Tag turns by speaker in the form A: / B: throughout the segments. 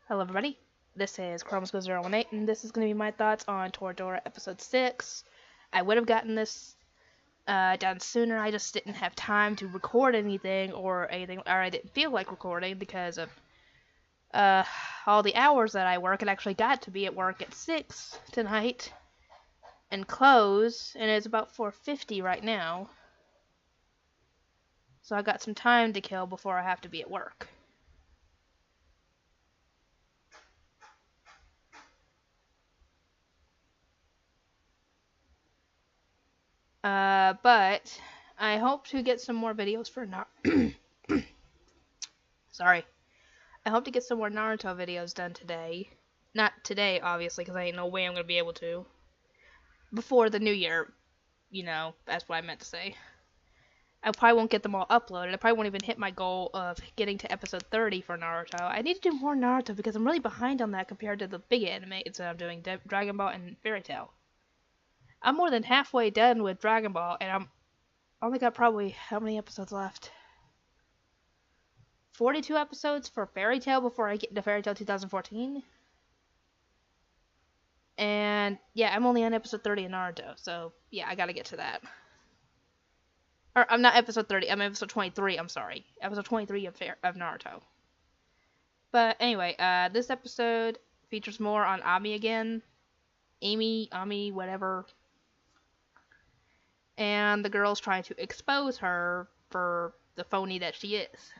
A: Hello everybody, this is Chromoscope018 and this is going to be my thoughts on Toradora episode 6. I would have gotten this done sooner, I just didn't have time to record anything or I didn't feel like recording because of all the hours that I work. I actually got to be at work at 6 tonight and close, and it's about 4:50 right now. So I got some time to kill before I have to be at work. But I hope to get some more videos for Sorry. I hope to get some more Naruto videos done today. Not today, obviously, because I ain't no way I'm going to be able to. Before the new year. You know, that's what I meant to say. I probably won't get them all uploaded. I probably won't even hit my goal of getting to episode 30 for Naruto. I need to do more Naruto because I'm really behind on that compared to the big animes that I'm doing, Dragon Ball and Fairy Tail. I'm more than halfway done with Dragon Ball, and I'm only got probably how many episodes left? 42 episodes for Fairy Tail before I get to Fairy Tail 2014. And yeah, I'm only on episode 30 in Naruto, so yeah, I gotta get to that. Or I'm not episode 30, I'm episode 23, I'm sorry. Episode 23 of Naruto. But anyway, this episode features more on Ami again. Ami, whatever. And the girl's trying to expose her for the phony that she is.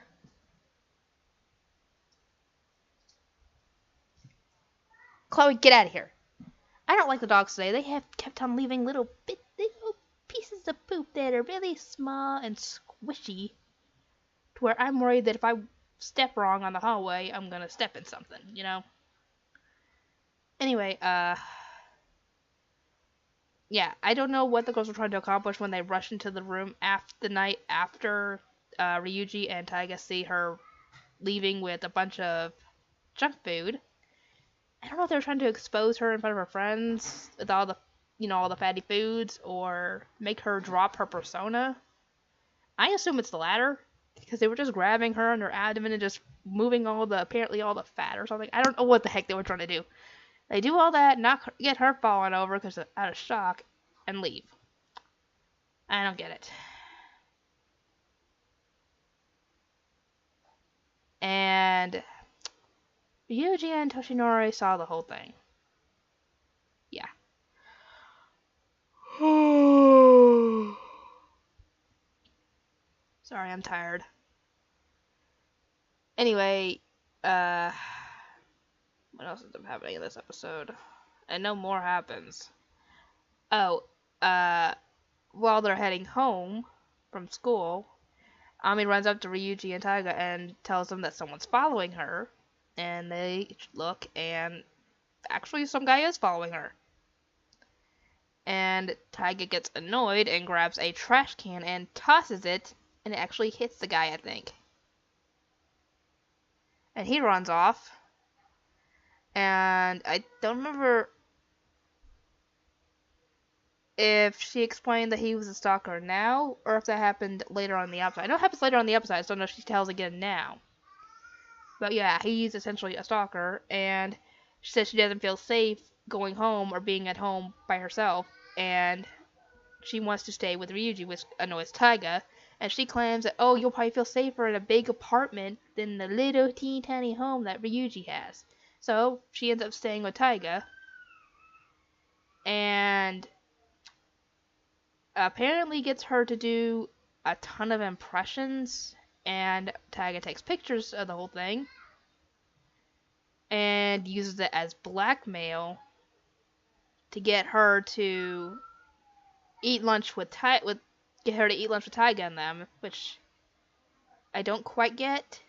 A: Chloe, get out of here. I don't like the dogs today. They have kept on leaving little pieces of poop that are really small and squishy, to where I'm worried that if I step wrong on the hallway, I'm gonna step in something, you know? Anyway, yeah, I don't know what the girls were trying to accomplish when they rushed into the room the night after Ryuji and Taiga see her leaving with a bunch of junk food. I don't know if they were trying to expose her in front of her friends with all the, all the fatty foods, or make her drop her persona. I assume it's the latter, because they were just grabbing her on her abdomen and just moving apparently all the fat or something. I don't know what the heck they were trying to do. They do all that, not get her falling over because they're out of shock, and leave. I don't get it. And Ryuji and Toshinori saw the whole thing. Yeah. Sorry, I'm tired. Anyway, what else is happening in this episode? And no more happens. Oh, while they're heading home from school, Ami runs up to Ryuji and Taiga and tells them that someone's following her. And they look, and actually some guy is following her. And Taiga gets annoyed and grabs a trash can and tosses it, and it actually hits the guy, I think. And he runs off. And I don't remember if she explained that he was a stalker now, or if that happened later on the episode. I know it happens later on the episode, I just don't know if she tells again now. But yeah, he's essentially a stalker, and she says she doesn't feel safe going home or being at home by herself, and she wants to stay with Ryuji, which annoys Taiga, and she claims that, oh, you'll probably feel safer in a big apartment than the little teeny tiny home that Ryuji has. So she ends up staying with Taiga, and apparently gets her to do a ton of impressions, and Taiga takes pictures of the whole thing and uses it as blackmail to get her to eat lunch with Taiga and them, which I don't quite get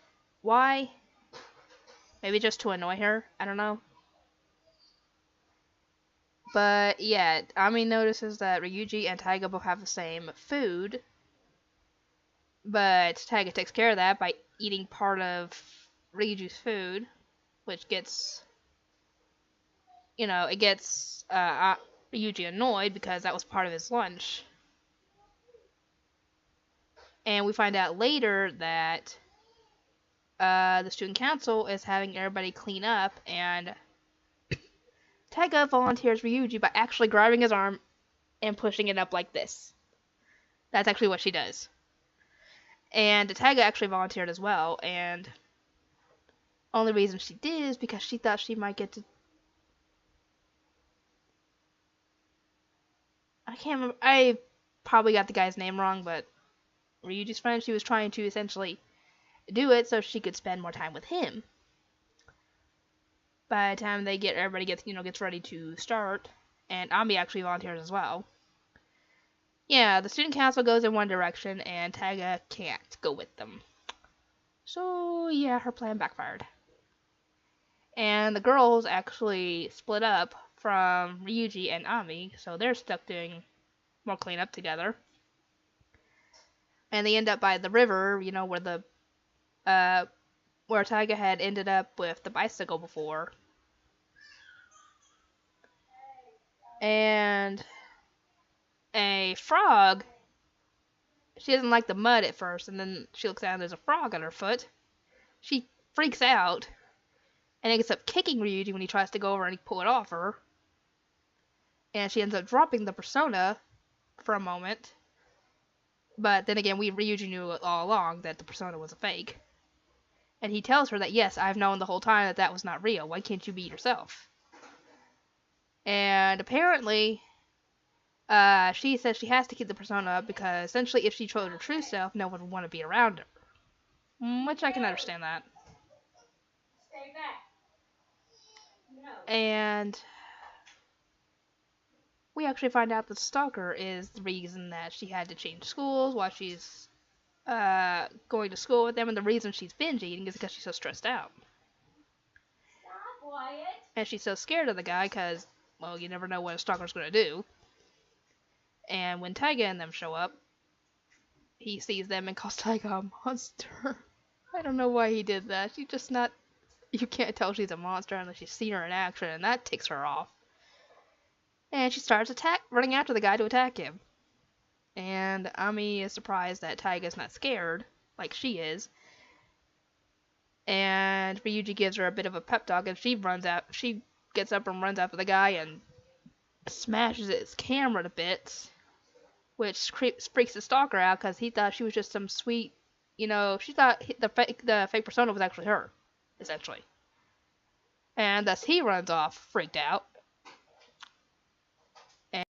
A: why. Maybe just to annoy her, I don't know. But yeah, Ami notices that Ryuji and Taiga both have the same food, but Taiga takes care of that by eating part of Ryuji's food, which gets, it gets Ryuji annoyed because that was part of his lunch. And we find out later that the student council is having everybody clean up, and Taiga volunteers Ryuji by actually grabbing his arm and pushing it up like this. That's actually what she does. And Taiga actually volunteered as well, and only reason she did is because she thought she might get to... I can't remember. I probably got the guy's name wrong, but Ryuji's friend, she was trying to essentially do it so she could spend more time with him. By the time everybody gets ready to start, and Ami actually volunteers as well. Yeah, the student council goes in one direction, and Taiga can't go with them. So yeah, her plan backfired. And the girls actually split up from Ryuji and Ami, so they're stuck doing more cleanup together. And they end up by the river, where Taiga had ended up with the bicycle before. And a frog, she doesn't like the mud at first, and then she looks down and there's a frog on her foot. She freaks out, and ends up kicking Ryuji when he tries to go over and pull it off her. And she ends up dropping the persona for a moment. But then again, Ryuji knew all along that the persona was a fake. And he tells her that, yes, I've known the whole time that was not real. Why can't you be yourself? And apparently, she says she has to keep the persona up because essentially if she showed her true self, no one would want to be around her. Which I can understand that.
B: Stay back. No.
A: And we actually find out the stalker is the reason that she had to change schools while she's going to school with them, and the reason she's binge eating is because she's so stressed out.
B: Stop, Wyatt.
A: And she's so scared of the guy because, well, you never know what a stalker's going to do. And when Taiga and them show up, he sees them and calls Taiga a monster. I don't know why he did that. She's just not... You can't tell she's a monster unless you've seen her in action, and that ticks her off. And she starts running after the guy to attack him. And Ami is surprised that Taiga's not scared, like she is. And Ryuji gives her a bit of a pep talk, and she gets up and runs after the guy and smashes his camera to bits, which freaks the stalker out because he thought she was just some sweet, she thought the fake persona was actually her, essentially. And thus he runs off, freaked out.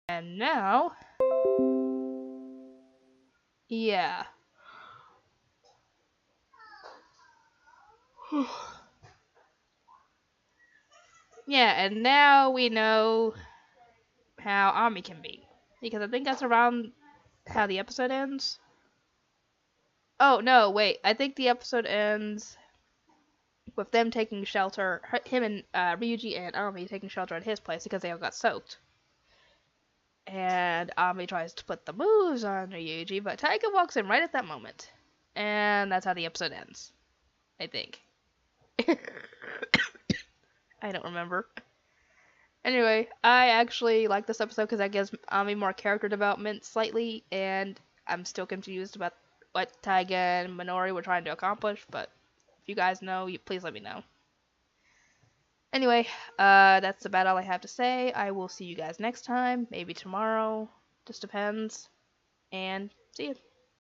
A: And now, yeah. Yeah, and now we know how Ami can be. Because I think that's around how the episode ends. Oh, no, wait. I think the episode ends with them taking shelter, him and Ryuji and Ami taking shelter at his place because they all got soaked. And Ami tries to put the moves on Ryuji, but Taiga walks in right at that moment. And that's how the episode ends. I think. I don't remember. Anyway, I actually like this episode because that gives Ami more character development slightly, and I'm still confused about what Taiga and Minori were trying to accomplish, but if you guys know, please let me know. Anyway, that's about all I have to say. I will see you guys next time, maybe tomorrow, just depends, and see you.